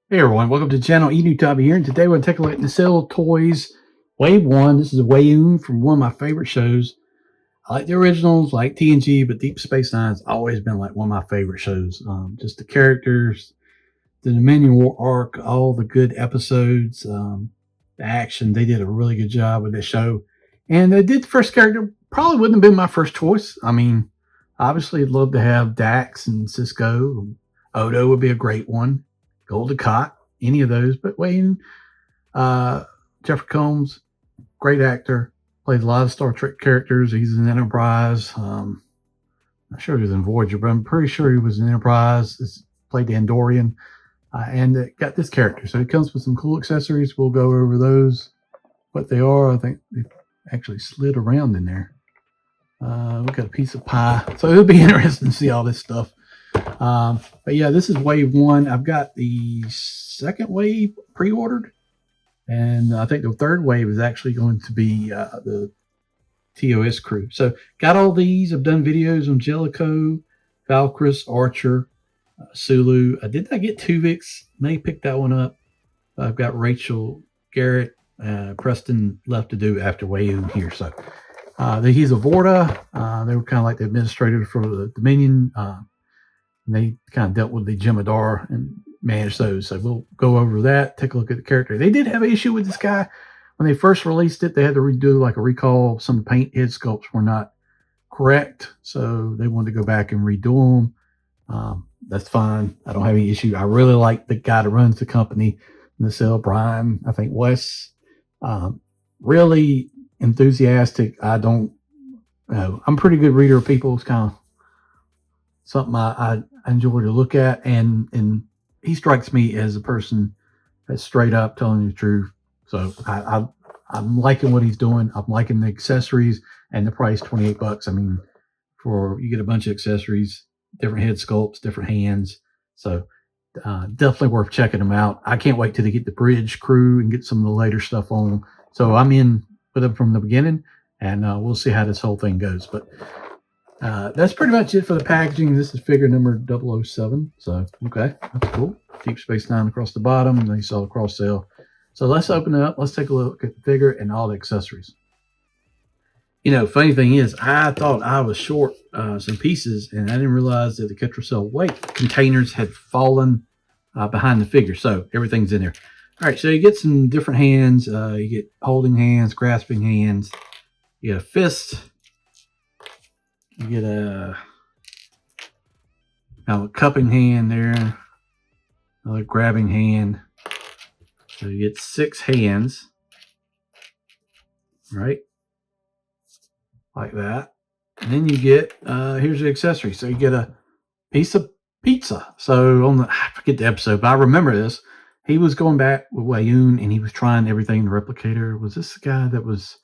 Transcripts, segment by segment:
Hey everyone, welcome to the channel. Enewtabie here, and today we're going to take a look at Nacelletoys Wave 1. This is a WEYOUN from one of my favorite shows. I like the originals, like TNG, but Deep Space Nine's always been like one of my favorite shows. Just the characters, the Dominion War arc, all the good episodes, the action. They did a really good job with this show. And they did the first character, probably wouldn't have been my first choice. I mean, obviously, I'd love to have Dax and Cisco. Odo would be a great one. Golden Cot, any of those. But Wayne, Jeffrey Combs, great actor, played a lot of Star Trek characters. He's in Enterprise. Not sure he was in Voyager, but I'm pretty sure he was in Enterprise. Played the Andorian, and got this character. So it comes with some cool accessories. We'll go over those, what they are. I think they actually slid around in there. We got a piece of pie, so it'll be interesting to see all this stuff. But yeah, this is wave 1. I've got the second wave pre-ordered, and I think the third wave is actually going to be the TOS crew. So got all these. I've done videos on Jellicoe, Valkyris, Archer, Sulu. I did not get Tuvix. May pick that one up. I've got Rachel, Garrett, Preston left to do after WEYOUN here. So he's a Vorta. They were kind of like the administrator for the Dominion. And they kind of dealt with the Jemadar and managed those. So we'll go over that, take a look at the character. They did have an issue with this guy. When they first released it, they had to redo like a recall. Some paint head sculpts were not correct. So they wanted to go back and redo them. That's fine. I don't have any issue. I really like the guy that runs the company, Nacelle, Brian, I think Wes. Really enthusiastic. I'm a pretty good reader of people. It's kind of something I enjoy to look at, and he strikes me as a person that's straight up telling you the truth. So I'm liking what he's doing. I'm liking the accessories and the price, $28. I mean, you get a bunch of accessories, different head sculpts, different hands. So definitely worth checking them out. I can't wait till they get the bridge crew and get some of the later stuff on them. So I'm in with them from the beginning, and we'll see how this whole thing goes. But that's pretty much it for the packaging. This is figure number 007. So, okay, that's cool. Deep Space Nine across the bottom. And then you saw the cross sale. So let's open it up. Let's take a look at the figure and all the accessories. You know, funny thing is, I thought I was short some pieces, and I didn't realize that the Ketracel weight containers had fallen behind the figure. So everything's in there. All right, so you get some different hands. You get holding hands, grasping hands. You get a fist. You get a cupping hand there, another grabbing hand. So you get 6 hands, right? Like that. And then you get, here's the accessory. So you get a piece of pizza. So I forget the episode, but I remember this. He was going back with WEYOUN, and he was trying everything in the replicator. Was this the guy that was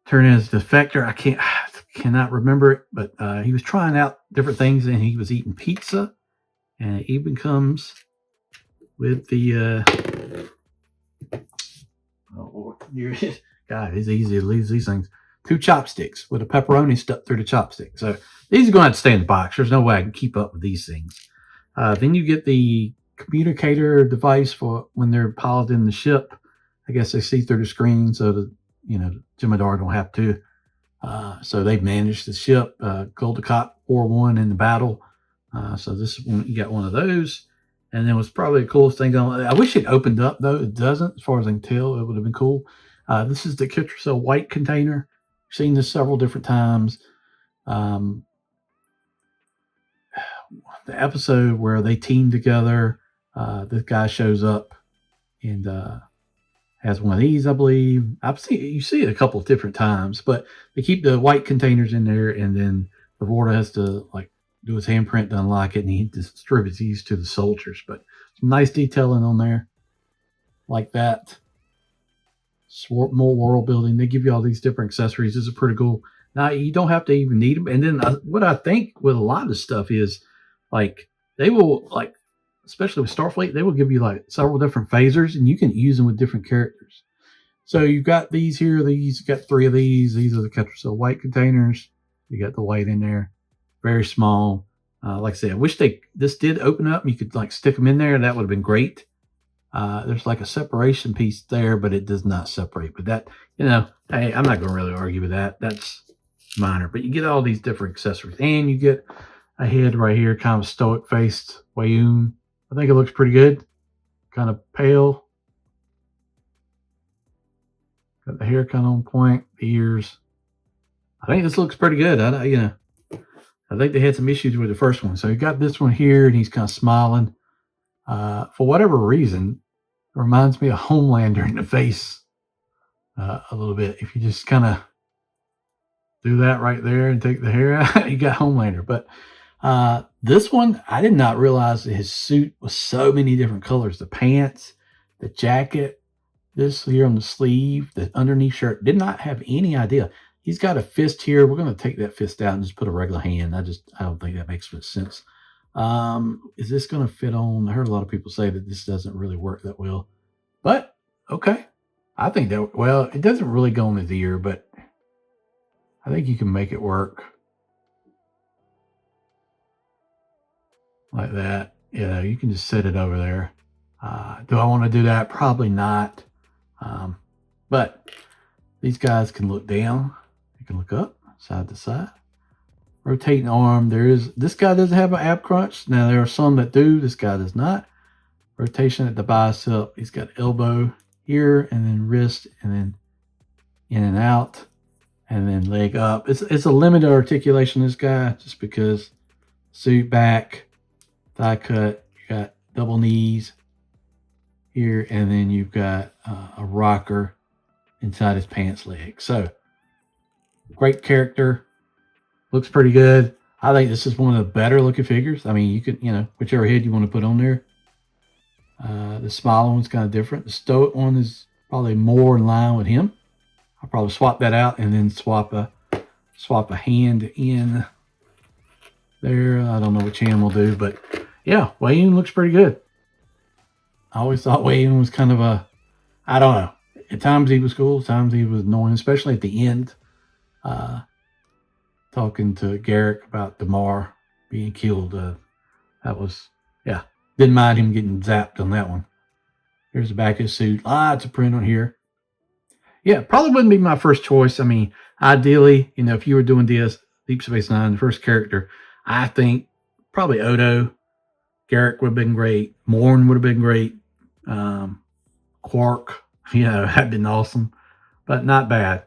turning as a defector? I cannot remember it, but he was trying out different things, and he was eating pizza, and it even comes with the God, it's easy to lose these things. 2 chopsticks with a pepperoni stuck through the chopstick. So these are going to have to stay in the box. There's no way I can keep up with these things. Then you get the communicator device for when they're piloting the ship. I guess they see through the screen, so the Jemadar don't have to. So they've managed the ship. Golden Cot 4-1 in the battle. So this one, you got one of those. And then was probably the coolest thing. I wish it opened up, though. It doesn't. As far as I can tell, it would have been cool. This is the Ketracel white container. I've seen this several different times. The episode where they team together, this guy shows up and has one of these, I believe. You see it a couple of different times, but they keep the white containers in there, and then the Vorta has to do his handprint to unlock it, and he distributes these to the soldiers. But some nice detailing on there, like that. More world building. They give you all these different accessories. This is pretty cool. Now you don't have to even need them. And then what I think with a lot of this stuff is they will especially with Starfleet, they will give you several different phasers, and you can use them with different characters. So you've got these here. You got 3 of these. These are the Ketracel white containers. You got the white in there, very small. Like I said, I wish this did open up and you could like stick them in there. That would have been great. There's like a separation piece there, but it does not separate. But that, hey, I'm not going to really argue with that. That's minor. But you get all these different accessories. And you get a head right here, kind of stoic-faced WEYOUN. I think it looks pretty good. Kind of pale. Got the hair kind of on point. The ears. I think this looks pretty good. I think they had some issues with the first one. So you got this one here, and he's kind of smiling. For whatever reason, it reminds me of Homelander in the face a little bit. If you just kind of do that right there and take the hair out, you got Homelander. But this one, I did not realize that his suit was so many different colors. The pants, the jacket, this here on the sleeve, the underneath shirt. Did not have any idea. He's got a fist here. We're going to take that fist out and just put a regular hand. I don't think that makes much sense. Is this going to fit on? I heard a lot of people say that this doesn't really work that well. But, okay. I think that, well, it doesn't really go on his ear, but I think you can make it work. Like that. You can just set it over there. Do I want to do that? Probably not. But these guys can look down. You can look up, side to side. Rotating arm. This guy doesn't have an ab crunch. Now, there are some that do. This guy does not. Rotation at the bicep. He's got elbow here, and then wrist, and then in and out, and then leg up. It's a limited articulation, this guy, just because suit back, thigh cut. You got double knees here, and then you've got a rocker inside his pants leg. So, great character. Looks pretty good. I think this is one of the better looking figures. I mean, you could, whichever head you want to put on there. The smiling one's kind of different. The stoic one is probably more in line with him. I'll probably swap that out and then swap a hand in there. I don't know which hand we'll do, but yeah, WEYOUN looks pretty good. I always thought WEYOUN was kind of I don't know. At times he was cool, at times he was annoying, especially at the end. Talking to Garrick about Damar being killed. That was, yeah. Didn't mind him getting zapped on that one. Here's the back of his suit. Lots of print on here. Yeah, probably wouldn't be my first choice. I mean, ideally, if you were doing Deep Space Nine, the first character, I think probably Odo. Garrick would have been great. Morn would have been great. Quark, had been awesome. But not bad.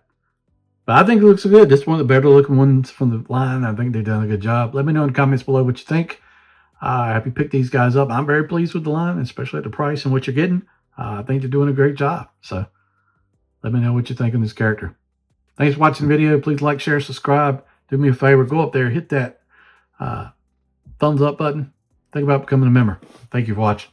But I think it looks good. This is one of the better looking ones from the line. I think they've done a good job. Let me know in the comments below what you think. I hope you pick these guys up. I'm very pleased with the line, especially at the price and what you're getting. I think they're doing a great job. So let me know what you think of this character. Thanks for watching the video. Please like, share, subscribe. Do me a favor. Go up there. Hit that thumbs up button. Think about becoming a member. Thank you for watching.